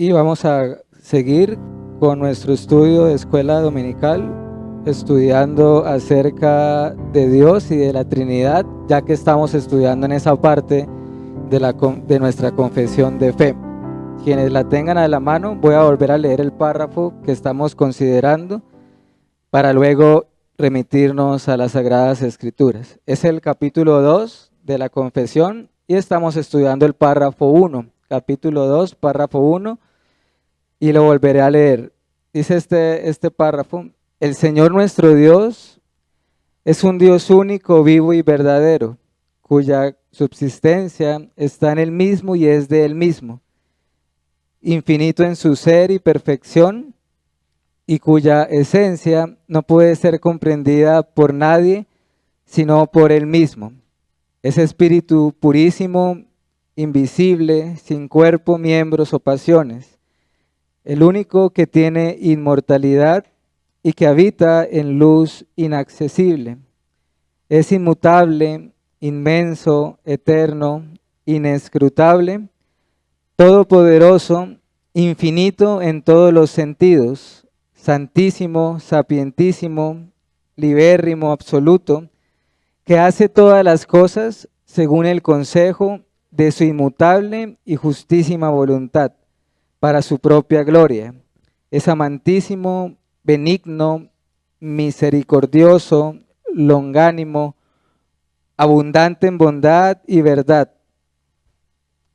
Y vamos a seguir con nuestro estudio de escuela dominical, estudiando acerca de Dios y de la Trinidad, ya que estamos estudiando en esa parte de nuestra confesión de fe. Quienes la tengan a la mano, voy a volver a leer el párrafo que estamos considerando para luego remitirnos a las Sagradas Escrituras. Es el capítulo 2 de la confesión y estamos estudiando el párrafo 1, capítulo 2, párrafo 1, y lo volveré a leer. Dice este párrafo: el Señor nuestro Dios es un Dios único, vivo y verdadero, cuya subsistencia está en Él mismo y es de Él mismo, infinito en su ser y perfección, y cuya esencia no puede ser comprendida por nadie sino por Él mismo. Es espíritu purísimo, invisible, sin cuerpo, miembros o pasiones, el único que tiene inmortalidad y que habita en luz inaccesible. Es inmutable, inmenso, eterno, inescrutable, todopoderoso, infinito en todos los sentidos, santísimo, sapientísimo, libérrimo, absoluto, que hace todas las cosas según el consejo de su inmutable y justísima voluntad, para su propia gloria. Es amantísimo, benigno, misericordioso, longánimo, abundante en bondad y verdad,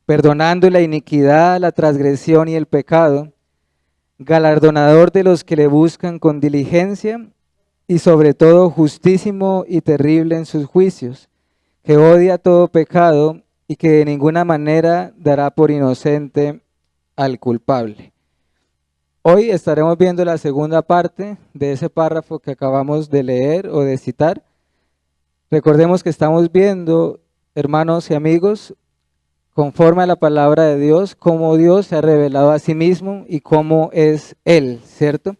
perdonando la iniquidad, la transgresión y el pecado, galardonador de los que le buscan con diligencia y sobre todo justísimo y terrible en sus juicios, que odia todo pecado y que de ninguna manera dará por inocente al culpable. Hoy estaremos viendo la segunda parte de ese párrafo que acabamos de leer o de citar. Recordemos que estamos viendo, hermanos y amigos, conforme a la palabra de Dios, cómo Dios se ha revelado a sí mismo y cómo es Él, ¿cierto?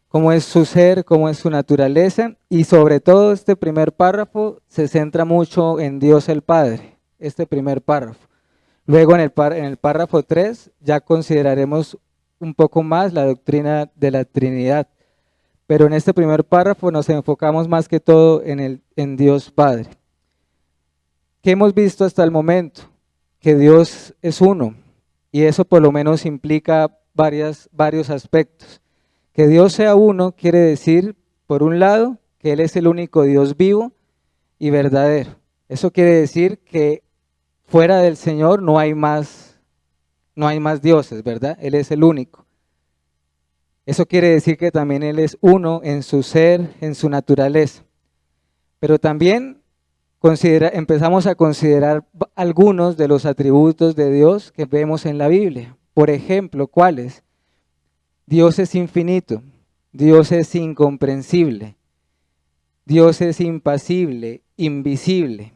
Cómo es su ser, cómo es su naturaleza, y sobre todo este primer párrafo se centra mucho en Dios el Padre, este primer párrafo. Luego en el párrafo 3 ya consideraremos un poco más la doctrina de la Trinidad, pero en este primer párrafo nos enfocamos más que todo en Dios Padre. ¿Qué hemos visto hasta el momento? Que Dios es uno, y eso por lo menos implica varios aspectos. Que Dios sea uno quiere decir, por un lado, que Él es el único Dios vivo y verdadero. Eso quiere decir que fuera del Señor no hay más dioses, ¿verdad? Él es el único. Eso quiere decir que también Él es uno en su ser, en su naturaleza. Pero también empezamos a considerar algunos de los atributos de Dios que vemos en la Biblia. Por ejemplo, ¿cuáles? Dios es infinito, Dios es incomprensible, Dios es impasible, invisible,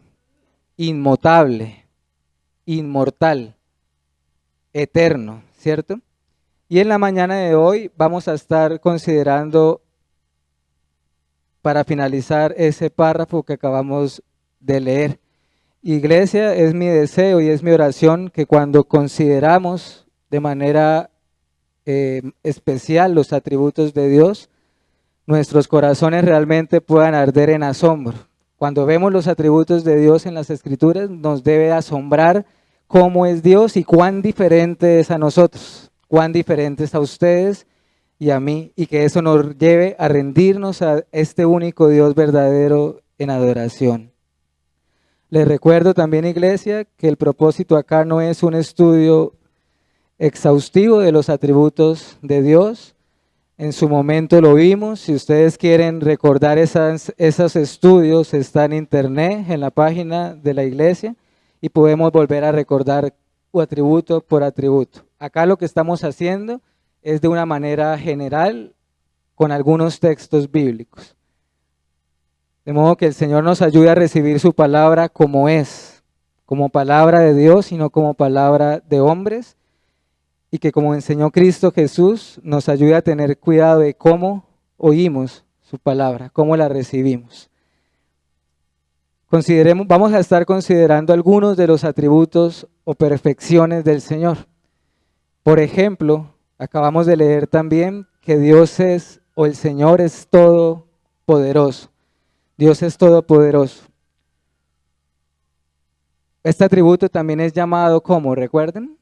inmutable, inmortal, eterno, ¿cierto? Y en la mañana de hoy vamos a estar considerando, para finalizar, ese párrafo que acabamos de leer. Iglesia, es mi deseo y es mi oración que cuando consideramos de manera especial los atributos de Dios, nuestros corazones realmente puedan arder en asombro. Cuando vemos los atributos de Dios en las Escrituras, nos debe asombrar cómo es Dios y cuán diferente es a nosotros, cuán diferente es a ustedes y a mí, y que eso nos lleve a rendirnos a este único Dios verdadero en adoración. Les recuerdo también, iglesia, que el propósito acá no es un estudio exhaustivo de los atributos de Dios. En su momento lo vimos. Si ustedes quieren recordar esos estudios, está en internet, en la página de la iglesia, y podemos volver a recordar atributo por atributo. Acá lo que estamos haciendo es de una manera general con algunos textos bíblicos. De modo que el Señor nos ayude a recibir su palabra como es, como palabra de Dios y no como palabra de hombres, y que como enseñó Cristo Jesús, nos ayude a tener cuidado de cómo oímos su palabra, cómo la recibimos. Vamos a estar considerando algunos de los atributos o perfecciones del Señor. Por ejemplo, acabamos de leer también que Dios es, o el Señor es todopoderoso. Dios es todopoderoso. Este atributo también es llamado como, ¿recuerden?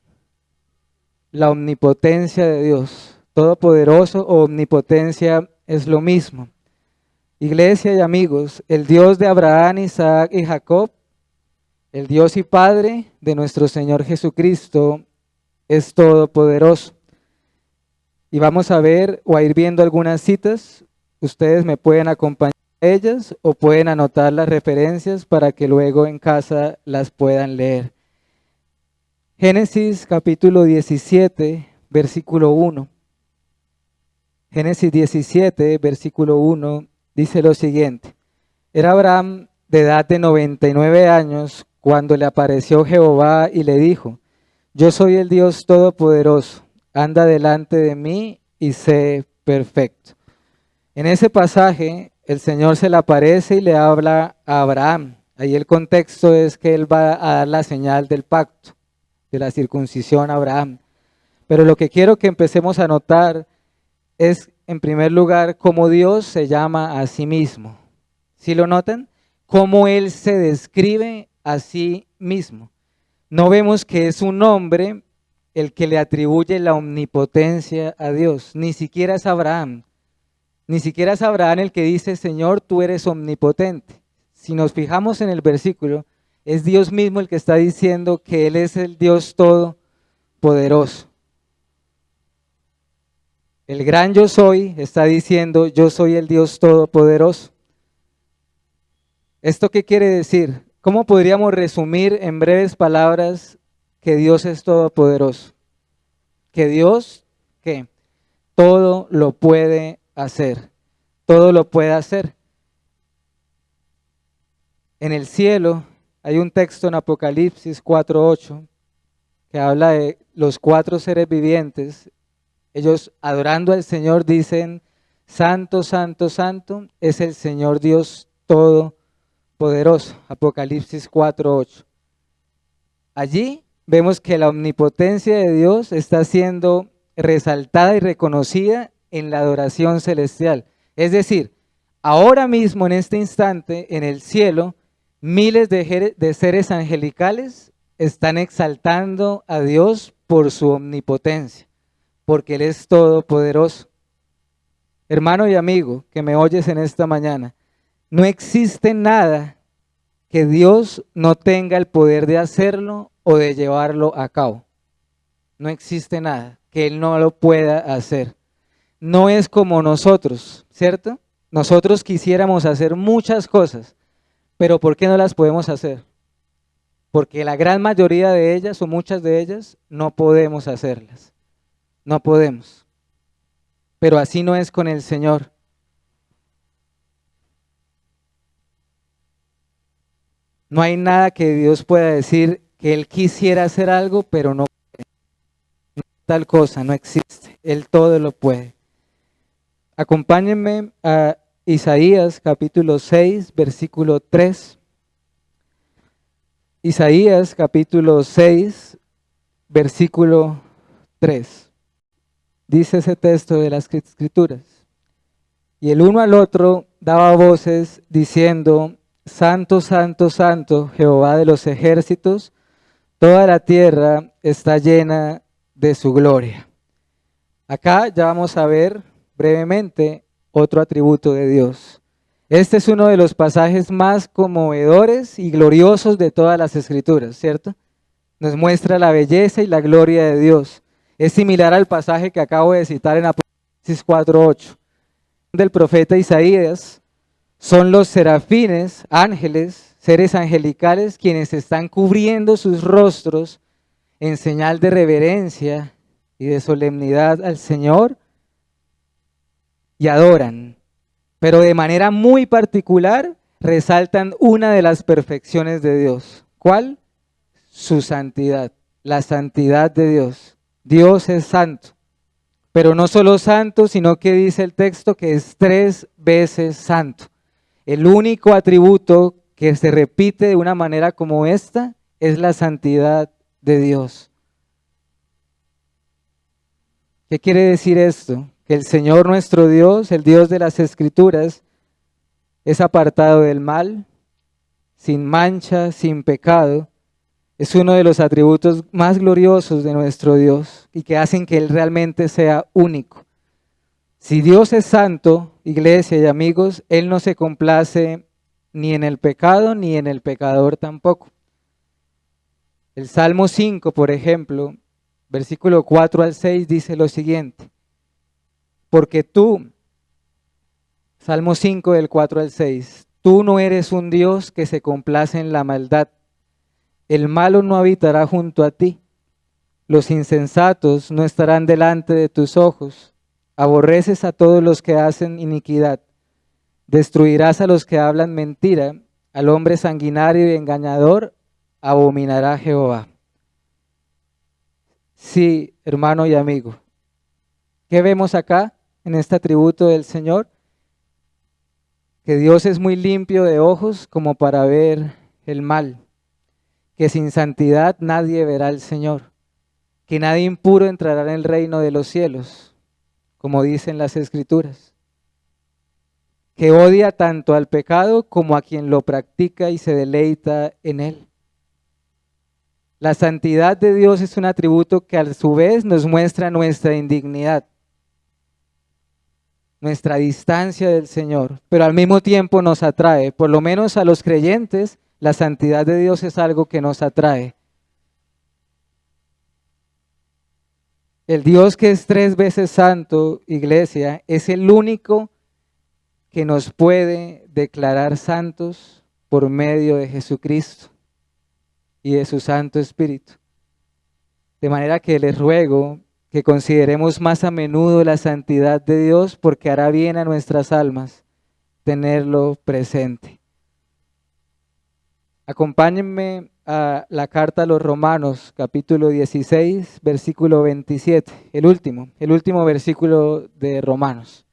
La omnipotencia de Dios. Todopoderoso o omnipotencia es lo mismo. Iglesia y amigos, el Dios de Abraham, Isaac y Jacob, el Dios y Padre de nuestro Señor Jesucristo, es todopoderoso. Y vamos a ver o a ir viendo algunas citas. Ustedes me pueden acompañar a ellas o pueden anotar las referencias para que luego en casa las puedan leer. Génesis capítulo 17, versículo 1. Génesis 17, versículo 1, dice lo siguiente. Era Abraham de edad de 99 años cuando le apareció Jehová y le dijo, yo soy el Dios Todopoderoso, anda delante de mí y sé perfecto. En ese pasaje el Señor se le aparece y le habla a Abraham. Ahí el contexto es que él va a dar la señal del pacto, de la circuncisión a Abraham. Pero lo que quiero que empecemos a notar es, en primer lugar, cómo Dios se llama a sí mismo. ¿Sí lo notan? Cómo Él se describe a sí mismo. No vemos que es un hombre el que le atribuye la omnipotencia a Dios. Ni siquiera es Abraham. Ni siquiera es Abraham el que dice, Señor, tú eres omnipotente. Si nos fijamos en el versículo, es Dios mismo el que está diciendo que Él es el Dios todopoderoso. El gran yo soy está diciendo, yo soy el Dios todopoderoso. ¿Esto qué quiere decir? ¿Cómo podríamos resumir en breves palabras que Dios es todopoderoso? Que Dios, ¿qué? Todo lo puede hacer. Todo lo puede hacer. En el cielo hay un texto en Apocalipsis 4:8 que habla de los 4 seres vivientes. Ellos adorando al Señor dicen, Santo, Santo, Santo es el Señor Dios Todopoderoso. Apocalipsis 4:8. Allí vemos que la omnipotencia de Dios está siendo resaltada y reconocida en la adoración celestial. Es decir, ahora mismo en este instante en el cielo, miles de seres angelicales están exaltando a Dios por su omnipotencia, porque Él es todopoderoso. Hermano y amigo que me oyes en esta mañana, no existe nada que Dios no tenga el poder de hacerlo o de llevarlo a cabo. No existe nada que Él no lo pueda hacer. No es como nosotros, ¿cierto? Nosotros quisiéramos hacer muchas cosas, pero ¿por qué no las podemos hacer? Porque la gran mayoría de ellas o muchas de ellas no podemos hacerlas. No podemos. Pero así no es con el Señor. No hay nada que Dios pueda decir que Él quisiera hacer algo, pero no puede. Tal cosa no existe. Él todo lo puede. Acompáñenme a Isaías capítulo 6, versículo 3. Isaías capítulo 6, versículo 3. Dice ese texto de las Escrituras. Y el uno al otro daba voces diciendo, Santo, Santo, Santo, Jehová de los ejércitos, toda la tierra está llena de su gloria. Acá ya vamos a ver brevemente otro atributo de Dios. Este es uno de los pasajes más conmovedores y gloriosos de todas las Escrituras, ¿cierto? Nos muestra la belleza y la gloria de Dios. Es similar al pasaje que acabo de citar en Apocalipsis 4:8 del profeta Isaías. Son los serafines, ángeles, seres angelicales, quienes están cubriendo sus rostros en señal de reverencia y de solemnidad al Señor y adoran. Pero de manera muy particular resaltan una de las perfecciones de Dios. ¿Cuál? Su santidad, la santidad de Dios. Dios es santo, pero no solo santo, sino que dice el texto que es 3 veces santo. El único atributo que se repite de una manera como esta es la santidad de Dios. ¿Qué quiere decir esto? Que el Señor nuestro Dios, el Dios de las Escrituras, es apartado del mal, sin mancha, sin pecado. Es uno de los atributos más gloriosos de nuestro Dios y que hacen que Él realmente sea único. Si Dios es santo, iglesia y amigos, Él no se complace ni en el pecado ni en el pecador tampoco. El Salmo 5, por ejemplo, versículo 4 al 6 dice lo siguiente: porque tú, Salmo 5 del 4 al 6, tú no eres un Dios que se complace en la maldad. El malo no habitará junto a ti. Los insensatos no estarán delante de tus ojos. Aborreces a todos los que hacen iniquidad. Destruirás a los que hablan mentira. Al hombre sanguinario y engañador abominará Jehová. Sí, hermano y amigo. ¿Qué vemos acá en este atributo del Señor? Que Dios es muy limpio de ojos como para ver el mal. Que sin santidad nadie verá al Señor. Que nadie impuro entrará en el reino de los cielos, como dicen las Escrituras. Que odia tanto al pecado como a quien lo practica y se deleita en él. La santidad de Dios es un atributo que a su vez nos muestra nuestra indignidad, nuestra distancia del Señor, pero al mismo tiempo nos atrae. Por lo menos a los creyentes, la santidad de Dios es algo que nos atrae. El Dios que es 3 veces santo, iglesia, es el único que nos puede declarar santos por medio de Jesucristo y de su Santo Espíritu. De manera que les ruego que consideremos más a menudo la santidad de Dios, porque hará bien a nuestras almas tenerlo presente. Acompáñenme a la carta a los Romanos, capítulo 16, versículo 27, el último versículo de Romanos.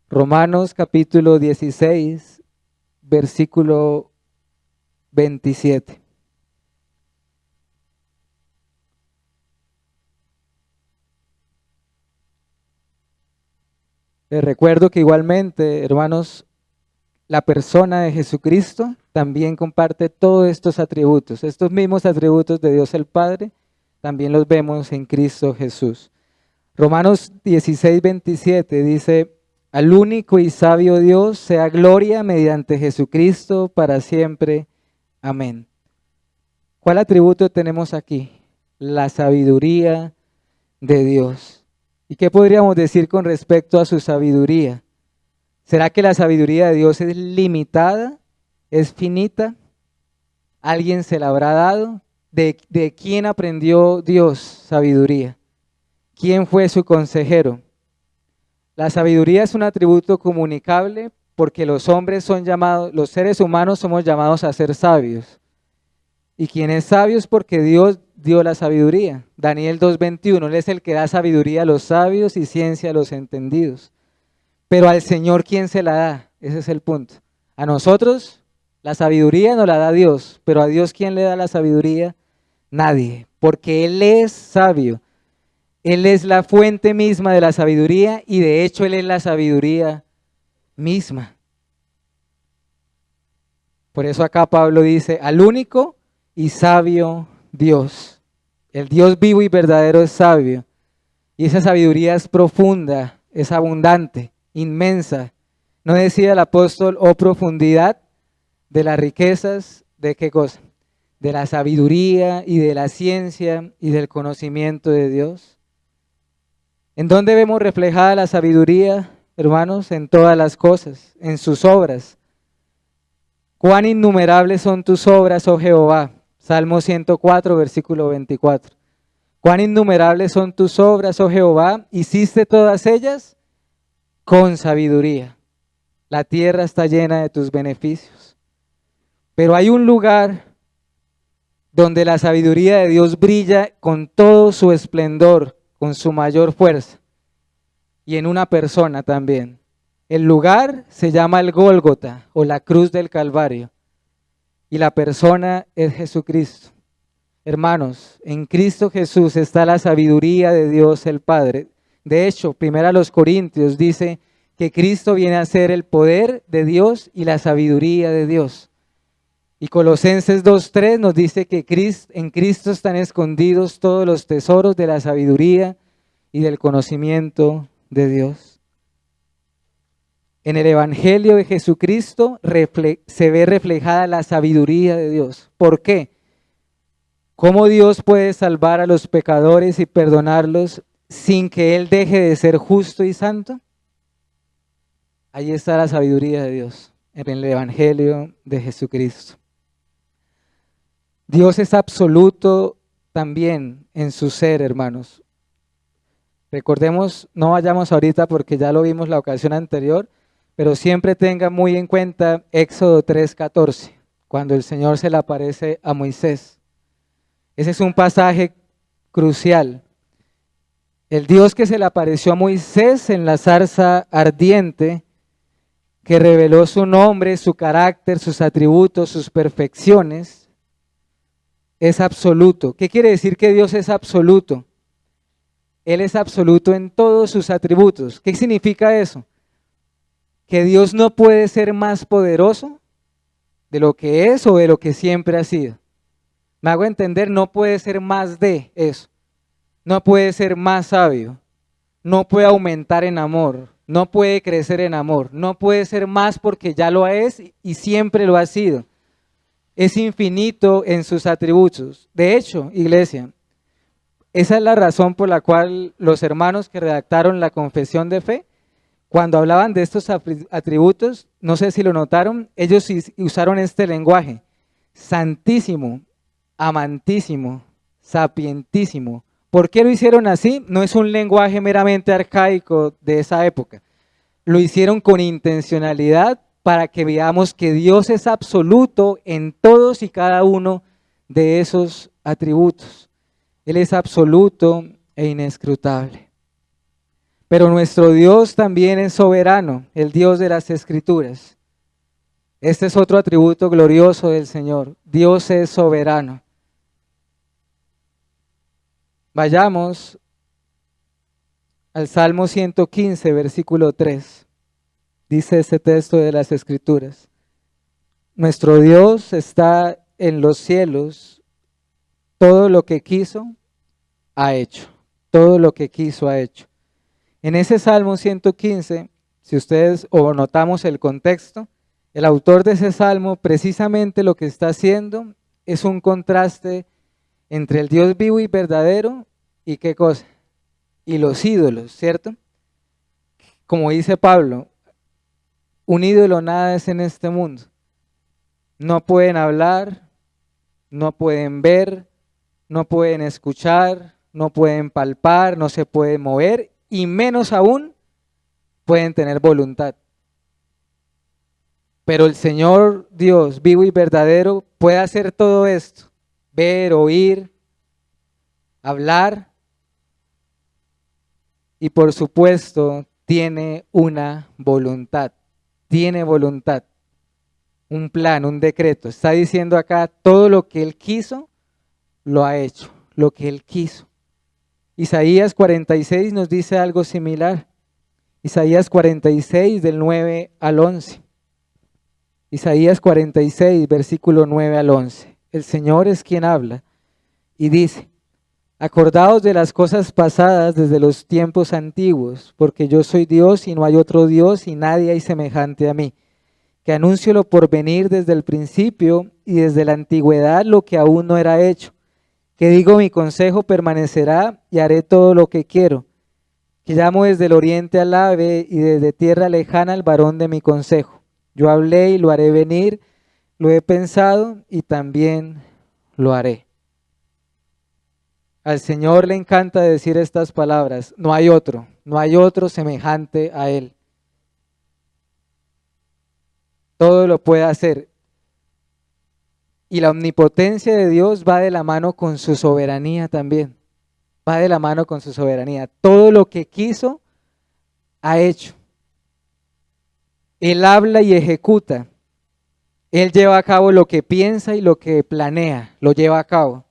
Romanos capítulo 16, versículo 27. Les recuerdo que igualmente, hermanos, la persona de Jesucristo también comparte todos estos atributos. Estos mismos atributos de Dios el Padre también los vemos en Cristo Jesús. Romanos 16, 27 dice: al único y sabio Dios sea gloria mediante Jesucristo para siempre. Amén. ¿Cuál atributo tenemos aquí? La sabiduría de Dios. ¿Y qué podríamos decir con respecto a su sabiduría? ¿Será que la sabiduría de Dios es limitada? ¿Es finita? ¿Alguien se la habrá dado? ¿De quién aprendió Dios sabiduría? ¿Quién fue su consejero? La sabiduría es un atributo comunicable porque los seres humanos somos llamados a ser sabios. Y quien es sabio es porque Dios dio la sabiduría. Daniel 2:21, Él es el que da sabiduría a los sabios y ciencia a los entendidos. Pero al Señor, ¿quién se la da? Ese es el punto. A nosotros la sabiduría nos la da Dios, pero a Dios, ¿quién le da la sabiduría? Nadie, porque Él es sabio. Él es la fuente misma de la sabiduría y de hecho Él es la sabiduría misma. Por eso acá Pablo dice: al único y sabio Dios. El Dios vivo y verdadero es sabio. Y esa sabiduría es profunda, es abundante, inmensa. ¿No decía el apóstol, oh profundidad de las riquezas, de qué cosa? De la sabiduría y de la ciencia y del conocimiento de Dios. ¿En dónde vemos reflejada la sabiduría, hermanos? En todas las cosas, en sus obras. Cuán innumerables son tus obras, oh Jehová. Salmo 104, versículo 24. Cuán innumerables son tus obras, oh Jehová, hiciste todas ellas con sabiduría. La tierra está llena de tus beneficios. Pero hay un lugar donde la sabiduría de Dios brilla con todo su esplendor, con su mayor fuerza, y en una persona también. El lugar se llama el Gólgota o la cruz del Calvario, y la persona es Jesucristo. Hermanos, en Cristo Jesús está la sabiduría de Dios el Padre. De hecho, primero a los Corintios dice que Cristo viene a ser el poder de Dios y la sabiduría de Dios. Y Colosenses 2:3 nos dice que en Cristo están escondidos todos los tesoros de la sabiduría y del conocimiento de Dios. En el Evangelio de Jesucristo se ve reflejada la sabiduría de Dios. ¿Por qué? ¿Cómo Dios puede salvar a los pecadores y perdonarlos sin que Él deje de ser justo y santo? Ahí está la sabiduría de Dios, en el Evangelio de Jesucristo. Dios es absoluto también en su ser, hermanos. Recordemos, no vayamos ahorita porque ya lo vimos la ocasión anterior, pero siempre tenga muy en cuenta Éxodo 3:14, cuando el Señor se le aparece a Moisés. Ese es un pasaje crucial. El Dios que se le apareció a Moisés en la zarza ardiente, que reveló su nombre, su carácter, sus atributos, sus perfecciones, es absoluto. ¿Qué quiere decir que Dios es absoluto? Él es absoluto en todos sus atributos. ¿Qué significa eso? Que Dios no puede ser más poderoso de lo que es o de lo que siempre ha sido. Me hago entender, no puede ser más de eso. No puede ser más sabio. No puede aumentar en amor. No puede crecer en amor. No puede ser más porque ya lo es y siempre lo ha sido. Es infinito en sus atributos. De hecho, iglesia, esa es la razón por la cual los hermanos que redactaron la confesión de fe, cuando hablaban de estos atributos, no sé si lo notaron, ellos usaron este lenguaje: santísimo, amantísimo, sapientísimo. ¿Por qué lo hicieron así? No es un lenguaje meramente arcaico de esa época. Lo hicieron con intencionalidad para que veamos que Dios es absoluto en todos y cada uno de esos atributos. Él es absoluto e inescrutable. Pero nuestro Dios también es soberano, el Dios de las Escrituras. Este es otro atributo glorioso del Señor. Dios es soberano. Vayamos al Salmo 115, versículo 3. Dice este texto de las Escrituras: nuestro Dios está en los cielos, todo lo que quiso, ha hecho. Todo lo que quiso, ha hecho. En ese Salmo 115, si ustedes o notamos el contexto, el autor de ese Salmo precisamente lo que está haciendo es un contraste entre el Dios vivo y verdadero y qué cosa, y los ídolos, ¿cierto? Como dice Pablo, un ídolo nada es en este mundo. No pueden hablar, no pueden ver, no pueden escuchar, no pueden palpar, no se pueden mover y menos aún pueden tener voluntad. Pero el Señor Dios vivo y verdadero puede hacer todo esto: ver, oír, hablar y por supuesto tiene una voluntad, un plan, un decreto. Está diciendo acá todo lo que Él quiso, lo ha hecho, lo que Él quiso. Isaías 46 nos dice algo similar. Isaías 46 del 9 al 11. Isaías 46, versículo 9 al 11. El Señor es quien habla y dice: acordaos de las cosas pasadas desde los tiempos antiguos, porque yo soy Dios y no hay otro Dios y nadie hay semejante a mí, que anuncio lo por venir desde el principio y desde la antigüedad lo que aún no era hecho, que digo mi consejo permanecerá y haré todo lo que quiero, que llamo desde el oriente al ave y desde tierra lejana al varón de mi consejo. Yo hablé y lo haré venir, lo he pensado y también lo haré. Al Señor le encanta decir estas palabras: no hay otro semejante a Él. Todo lo puede hacer. Y la omnipotencia de Dios va de la mano con su soberanía también. Va de la mano con su soberanía. Todo lo que quiso, ha hecho. Él habla y ejecuta. Él lleva a cabo lo que piensa y lo que planea, lo lleva a cabo.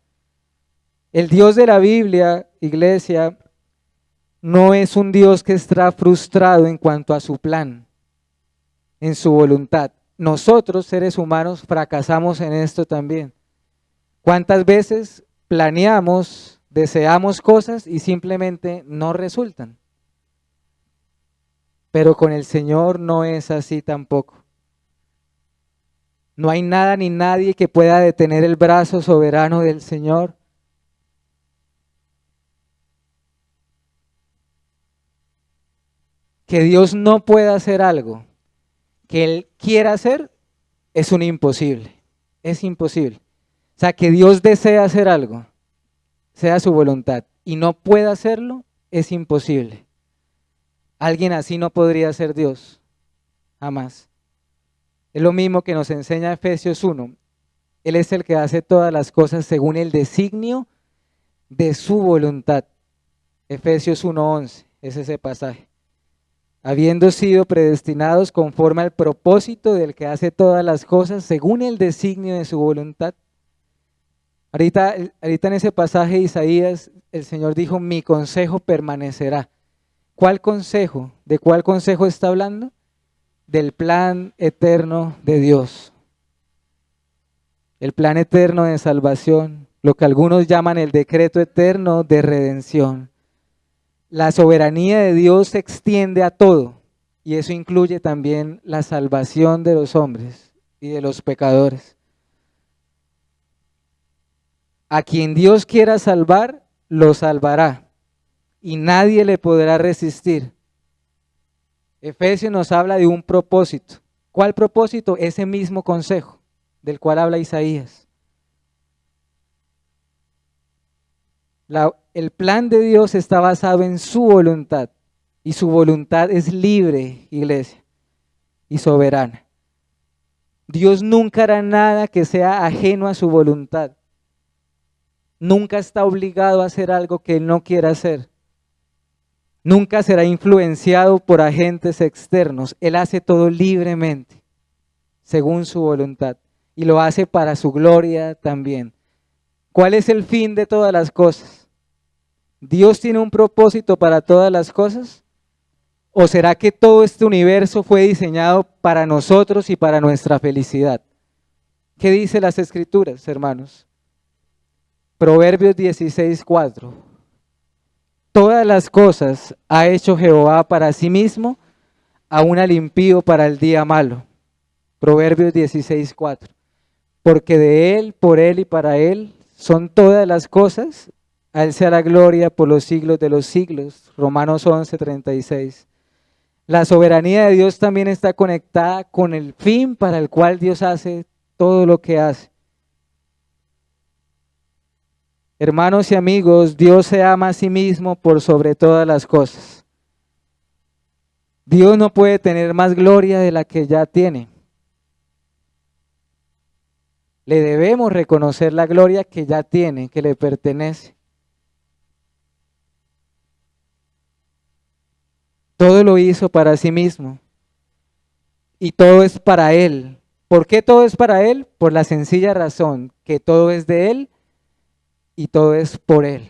El Dios de la Biblia, iglesia, no es un Dios que está frustrado en cuanto a su plan, en su voluntad. Nosotros, seres humanos, fracasamos en esto también. ¿Cuántas veces planeamos, deseamos cosas y simplemente no resultan? Pero con el Señor no es así tampoco. No hay nada ni nadie que pueda detener el brazo soberano del Señor. Que Dios no pueda hacer algo que Él quiera hacer es un imposible. Es imposible. O sea, que Dios desea hacer algo, sea su voluntad, y no pueda hacerlo, es imposible. Alguien así no podría ser Dios, jamás. Es lo mismo que nos enseña Efesios 1. Él es el que hace todas las cosas según el designio de su voluntad. Efesios 1:11 es ese pasaje. Habiendo sido predestinados conforme al propósito del que hace todas las cosas según el designio de su voluntad. Ahorita en ese pasaje de Isaías, el Señor dijo, mi consejo permanecerá. ¿Cuál consejo? ¿De cuál consejo está hablando? Del plan eterno de Dios. El plan eterno de salvación, lo que algunos llaman el decreto eterno de redención. La soberanía de Dios se extiende a todo y eso incluye también la salvación de los hombres y de los pecadores. A quien Dios quiera salvar, lo salvará y nadie le podrá resistir. Efesios nos habla de un propósito. ¿Cuál propósito? Ese mismo consejo del cual habla Isaías. El plan de Dios está basado en su voluntad y su voluntad es libre, iglesia, y soberana. Dios nunca hará nada que sea ajeno a su voluntad. Nunca está obligado a hacer algo que Él no quiera hacer. Nunca será influenciado por agentes externos. Él hace todo libremente, según su voluntad, y lo hace para su gloria también. ¿Cuál es el fin de todas las cosas? ¿Dios tiene un propósito para todas las cosas? ¿O será que todo este universo fue diseñado para nosotros y para nuestra felicidad? ¿Qué dice las Escrituras, hermanos? Proverbios 16:4. Todas las cosas ha hecho Jehová para sí mismo, aún al impío para el día malo. Proverbios 16:4. Porque de Él, por Él y para Él son todas las cosas, a Él sea la gloria por los siglos de los siglos. Romanos 11:36. La soberanía de Dios también está conectada con el fin para el cual Dios hace todo lo que hace. Hermanos y amigos, Dios se ama a sí mismo por sobre todas las cosas. Dios no puede tener más gloria de la que ya tiene. Le debemos reconocer la gloria que ya tiene, que le pertenece. Todo lo hizo para sí mismo y todo es para Él. ¿Por qué todo es para Él? Por la sencilla razón que todo es de Él y todo es por Él.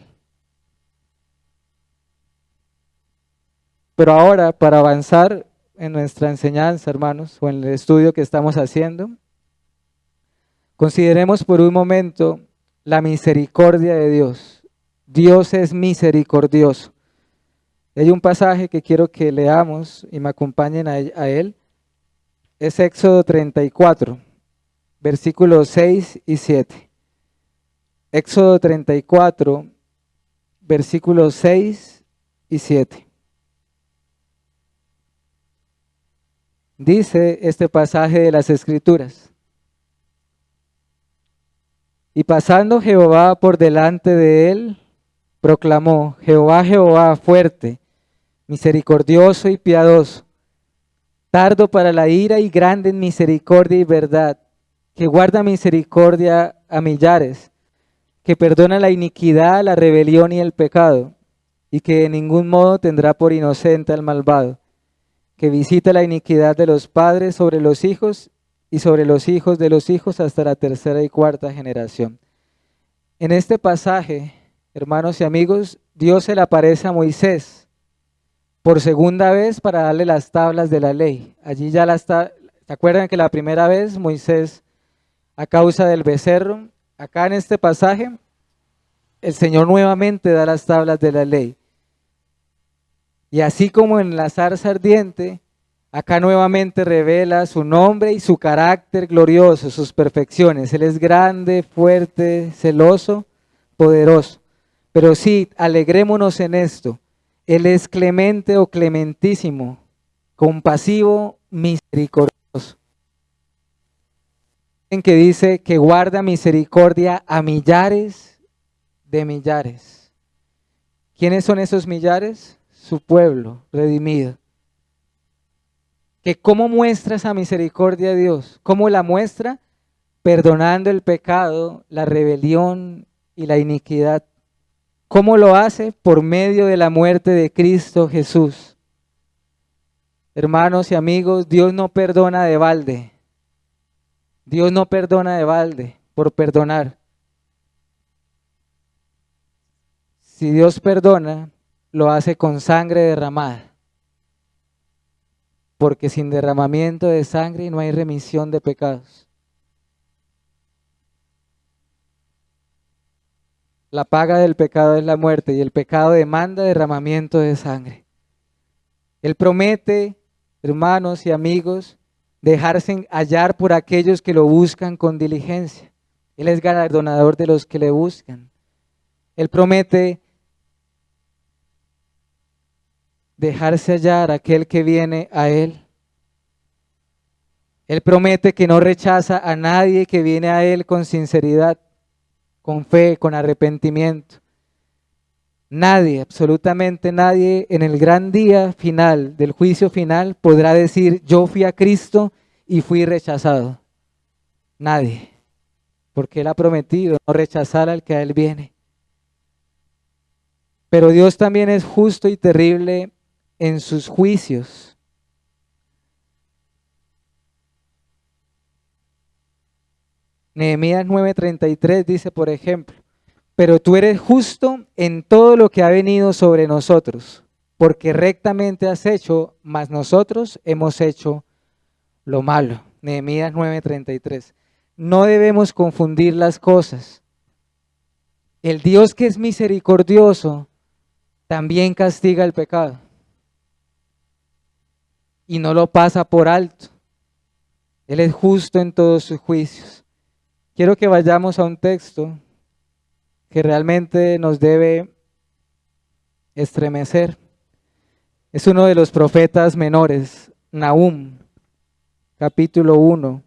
Pero ahora, para avanzar en nuestra enseñanza, hermanos, o en el estudio que estamos haciendo, consideremos por un momento la misericordia de Dios. Dios es misericordioso. Hay un pasaje que quiero que leamos y me acompañen a él. Es Éxodo 34, versículos 6 y 7. Éxodo 34, versículos 6 y 7. Dice este pasaje de las Escrituras: y pasando Jehová por delante de él, proclamó: Jehová, Jehová, fuerte, misericordioso y piadoso, tardo para la ira y grande en misericordia y verdad, que guarda misericordia a millares, que perdona la iniquidad, la rebelión y el pecado, y que de ningún modo tendrá por inocente al malvado, que visita la iniquidad de los padres sobre los hijos y sobre los hijos de los hijos hasta la tercera y cuarta generación. En este pasaje, hermanos y amigos, Dios se le aparece a Moisés por segunda vez para darle las tablas de la ley. Allí ya ¿se acuerdan que la primera vez Moisés, a causa del becerro, acá en este pasaje, el Señor nuevamente da las tablas de la ley? Y así como en la zarza ardiente, acá nuevamente revela su nombre y su carácter glorioso, sus perfecciones. Él es grande, fuerte, celoso, poderoso. Pero sí, alegrémonos en esto. Él es clemente o clementísimo, compasivo, misericordioso. En que dice que guarda misericordia a millares de millares. ¿Quiénes son esos millares? Su pueblo redimido. Que cómo muestra esa misericordia de Dios, cómo la muestra, perdonando el pecado, la rebelión y la iniquidad. ¿Cómo lo hace? Por medio de la muerte de Cristo Jesús. Hermanos y amigos, Dios no perdona de balde. Dios no perdona de balde por perdonar. Si Dios perdona, lo hace con sangre derramada. Porque sin derramamiento de sangre no hay remisión de pecados. La paga del pecado es la muerte y el pecado demanda derramamiento de sangre. Él promete, hermanos y amigos, dejarse hallar por aquellos que lo buscan con diligencia. Él es galardonador de los que le buscan. Él promete dejarse hallar aquel que viene a Él. Él promete que no rechaza a nadie que viene a Él con sinceridad, con fe, con arrepentimiento. Nadie, absolutamente nadie, en el gran día final, del juicio final, podrá decir, yo fui a Cristo y fui rechazado. Nadie, porque Él ha prometido no rechazar al que a Él viene. Pero Dios también es justo y terrible en sus juicios. Nehemías 9:33 dice, por ejemplo, pero tú eres justo en todo lo que ha venido sobre nosotros, porque rectamente has hecho, mas nosotros hemos hecho lo malo. Nehemías 9:33. No debemos confundir las cosas. El Dios que es misericordioso también castiga el pecado y no lo pasa por alto. Él es justo en todos sus juicios. Quiero que vayamos a un texto que realmente nos debe estremecer. Es uno de los profetas menores, Nahum, capítulo 1.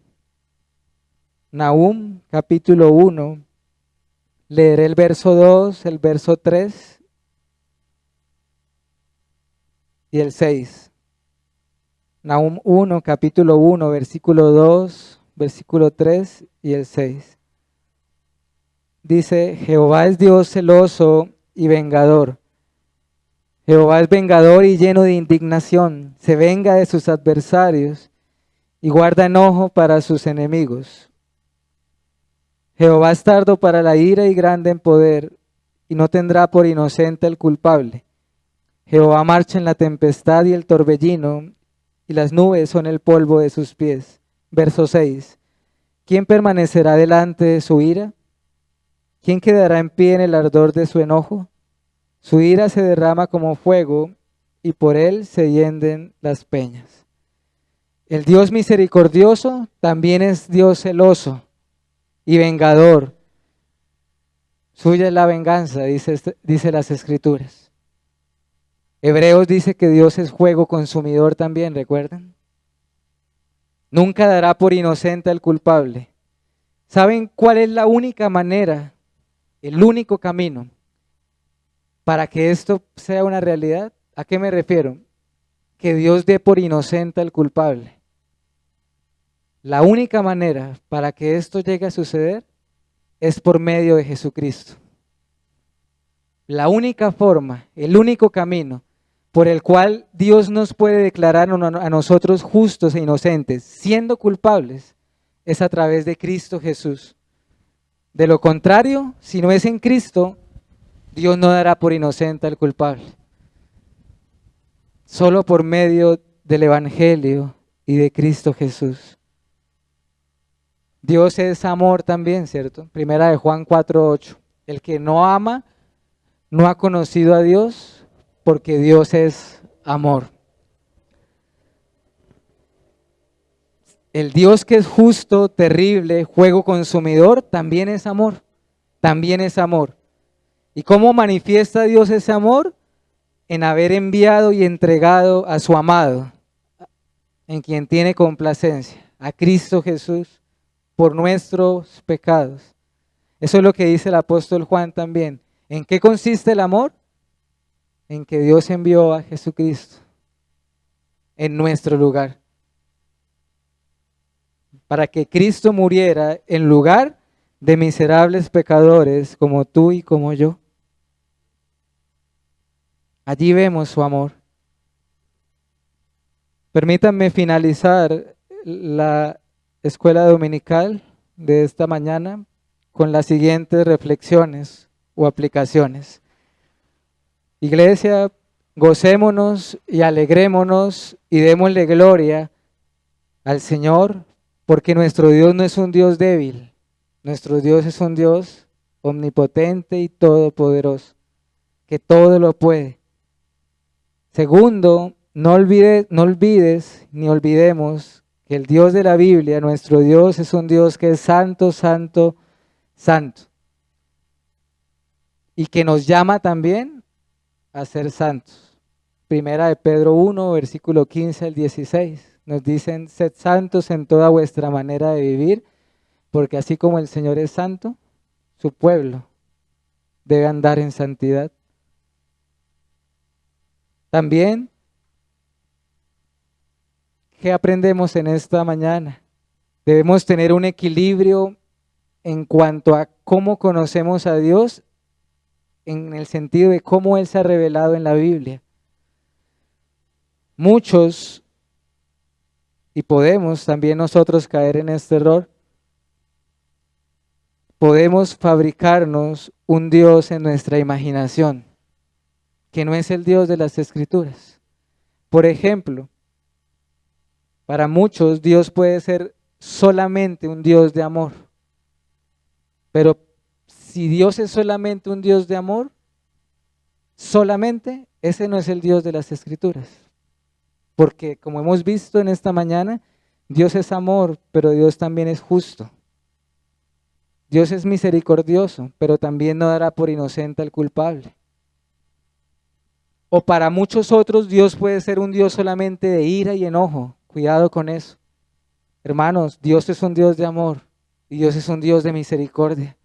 Nahum, capítulo 1. Leeré el verso 2, el verso 3 y el 6. Nahum 1, capítulo 1, versículo 2, versículo 3 y el 6. Dice, Jehová es Dios celoso y vengador. Jehová es vengador y lleno de indignación. Se venga de sus adversarios y guarda enojo para sus enemigos. Jehová es tardo para la ira y grande en poder, y no tendrá por inocente el culpable. Jehová marcha en la tempestad y el torbellino, y las nubes son el polvo de sus pies. Verso 6. ¿Quién permanecerá delante de su ira? ¿Quién quedará en pie en el ardor de su enojo? Su ira se derrama como fuego, y por él se hienden las peñas. El Dios misericordioso también es Dios celoso y vengador. Suya es la venganza, dice las Escrituras. Hebreos dice que Dios es fuego consumidor también, ¿recuerdan? Nunca dará por inocente al culpable. ¿Saben cuál es la única manera, el único camino para que esto sea una realidad? ¿A qué me refiero? Que Dios dé por inocente al culpable. La única manera para que esto llegue a suceder es por medio de Jesucristo. La única forma, el único camino por el cual Dios nos puede declarar a nosotros justos e inocentes, siendo culpables, es a través de Cristo Jesús. De lo contrario, si no es en Cristo, Dios no dará por inocente al culpable. Solo por medio del Evangelio y de Cristo Jesús. Dios es amor también, ¿cierto? Primera de Juan 4:8. El que no ama no ha conocido a Dios, porque Dios es amor. El Dios que es justo, terrible, fuego consumidor, también es amor. También es amor. ¿Y cómo manifiesta Dios ese amor? En haber enviado y entregado a su amado, en quien tiene complacencia, a Cristo Jesús, por nuestros pecados. Eso es lo que dice el apóstol Juan también. ¿En qué consiste el amor? En que Dios envió a Jesucristo en nuestro lugar, para que Cristo muriera en lugar de miserables pecadores como tú y como yo. Allí vemos su amor. Permítanme finalizar la escuela dominical de esta mañana con las siguientes reflexiones o aplicaciones. Iglesia, gocémonos y alegrémonos y démosle gloria al Señor, porque nuestro Dios no es un Dios débil, nuestro Dios es un Dios omnipotente y todopoderoso, que todo lo puede. Segundo, no olvides ni olvidemos que el Dios de la Biblia, nuestro Dios, es un Dios que es santo, santo, santo, y que nos llama también a ser santos. Primera de Pedro 1, versículo 15 al 16, nos dicen: sed santos en toda vuestra manera de vivir, porque así como el Señor es santo, su pueblo debe andar en santidad. También, ¿qué aprendemos en esta mañana? Debemos tener un equilibrio en cuanto a cómo conocemos a Dios, en el sentido de cómo Él se ha revelado en la Biblia. Muchos, y podemos también nosotros caer en este error, podemos fabricarnos un Dios en nuestra imaginación, que no es el Dios de las Escrituras. Por ejemplo, para muchos Dios puede ser solamente un Dios de amor, pero si Dios es solamente un Dios de amor, solamente ese no es el Dios de las Escrituras. Porque como hemos visto en esta mañana, Dios es amor, pero Dios también es justo. Dios es misericordioso, pero también no dará por inocente al culpable. O para muchos otros, Dios puede ser un Dios solamente de ira y enojo. Cuidado con eso. Hermanos, Dios es un Dios de amor y Dios es un Dios de misericordia.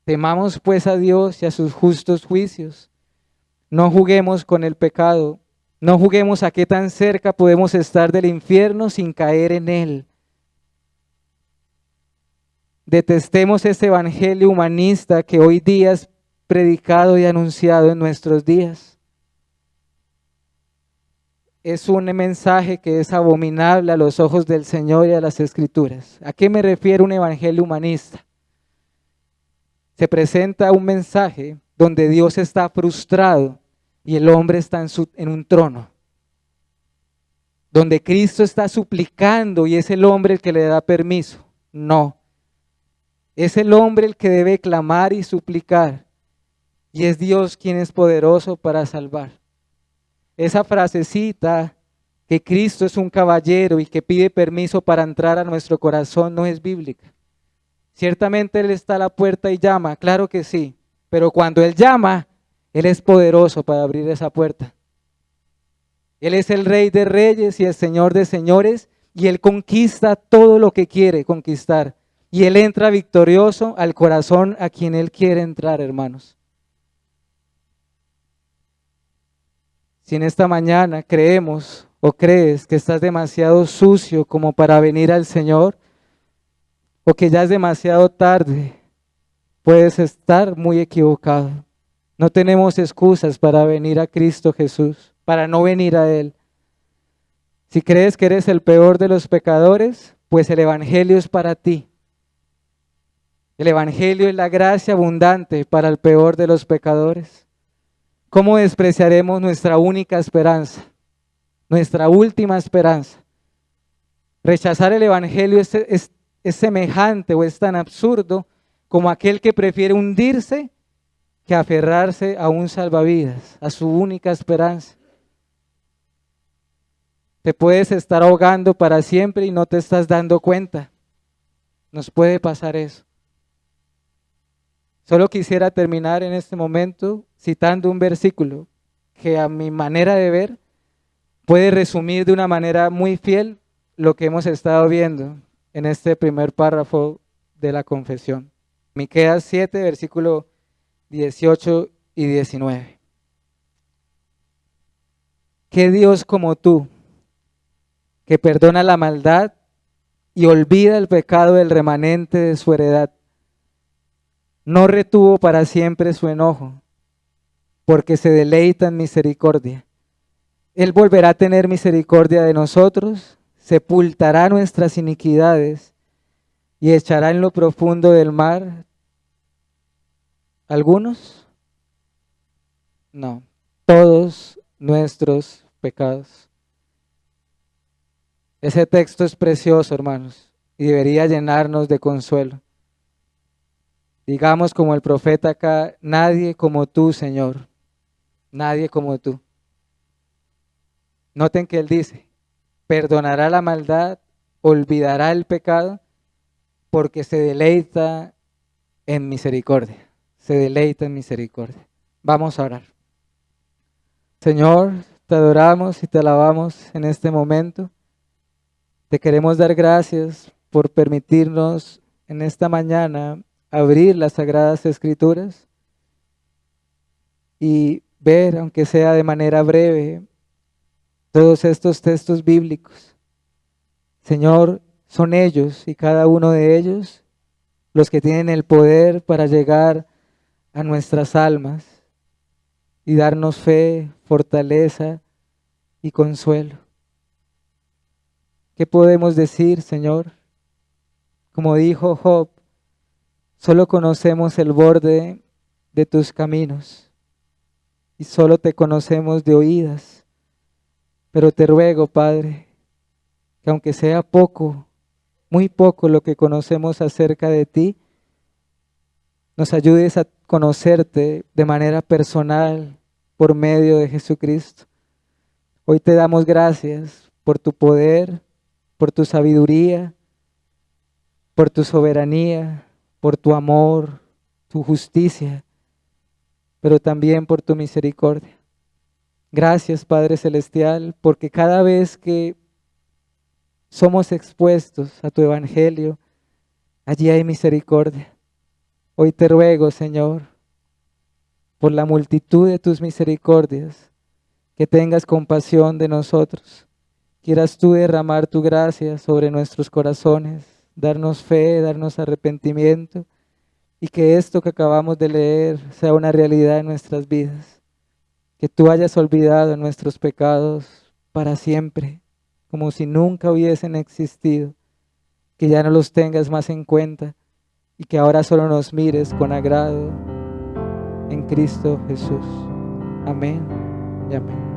Temamos pues a Dios y a sus justos juicios. No juguemos con el pecado. No juguemos a qué tan cerca podemos estar del infierno sin caer en él. Detestemos ese evangelio humanista que hoy día es predicado y anunciado en nuestros días. Es un mensaje que es abominable a los ojos del Señor y a las Escrituras. ¿A qué me refiere un evangelio humanista? Se presenta un mensaje donde Dios está frustrado y el hombre está en un trono. Donde Cristo está suplicando y es el hombre el que le da permiso. No. Es el hombre el que debe clamar y suplicar. Y es Dios quien es poderoso para salvar. Esa frasecita que Cristo es un caballero y que pide permiso para entrar a nuestro corazón no es bíblica. Ciertamente Él está a la puerta y llama, claro que sí. Pero cuando Él llama, Él es poderoso para abrir esa puerta. Él es el Rey de Reyes y el Señor de Señores y Él conquista todo lo que quiere conquistar. Y Él entra victorioso al corazón a quien Él quiere entrar, hermanos. Si en esta mañana creemos o crees que estás demasiado sucio como para venir al Señor, o que ya es demasiado tarde, puedes estar muy equivocado. No tenemos excusas para venir a Cristo Jesús, para no venir a Él. Si crees que eres el peor de los pecadores, pues el Evangelio es para ti. El Evangelio es la gracia abundante para el peor de los pecadores. ¿Cómo despreciaremos nuestra única esperanza, nuestra última esperanza? Rechazar el Evangelio es semejante o es tan absurdo como aquel que prefiere hundirse que aferrarse a un salvavidas, a su única esperanza. Te puedes estar ahogando para siempre y no te estás dando cuenta. Nos puede pasar eso. Solo quisiera terminar en este momento citando un versículo que a mi manera de ver puede resumir de una manera muy fiel lo que hemos estado viendo en este primer párrafo de la confesión. Miqueas 7, versículo 18 y 19. ¿Qué Dios como tú, que perdona la maldad y olvida el pecado del remanente de su heredad? No retuvo para siempre su enojo, porque se deleita en misericordia. Él volverá a tener misericordia de nosotros, sepultará nuestras iniquidades y echará en lo profundo del mar. ¿Algunos? No, todos nuestros pecados. Ese texto es precioso, hermanos, y debería llenarnos de consuelo. Digamos como el profeta acá, nadie como tú, Señor, nadie como tú. Noten que él dice, perdonará la maldad, olvidará el pecado, porque se deleita en misericordia, se deleita en misericordia. Vamos a orar. Señor, te adoramos y te alabamos en este momento. Te queremos dar gracias por permitirnos en esta mañana abrir las Sagradas Escrituras y ver, aunque sea de manera breve, todos estos textos bíblicos. Señor, son ellos y cada uno de ellos los que tienen el poder para llegar a nuestras almas y darnos fe, fortaleza y consuelo. ¿Qué podemos decir, Señor? Como dijo Job, solo conocemos el borde de tus caminos y solo te conocemos de oídas. Pero te ruego, Padre, que aunque sea poco, muy poco lo que conocemos acerca de ti, nos ayudes a conocerte de manera personal por medio de Jesucristo. Hoy te damos gracias por tu poder, por tu sabiduría, por tu soberanía, por tu amor, tu justicia, pero también por tu misericordia. Gracias, Padre Celestial, porque cada vez que somos expuestos a tu evangelio, allí hay misericordia. Hoy te ruego, Señor, por la multitud de tus misericordias, que tengas compasión de nosotros. Quieras tú derramar tu gracia sobre nuestros corazones, darnos fe, darnos arrepentimiento, y que esto que acabamos de leer sea una realidad en nuestras vidas. Que tú hayas olvidado nuestros pecados para siempre, como si nunca hubiesen existido, que ya no los tengas más en cuenta y que ahora solo nos mires con agrado en Cristo Jesús. Amén y amén.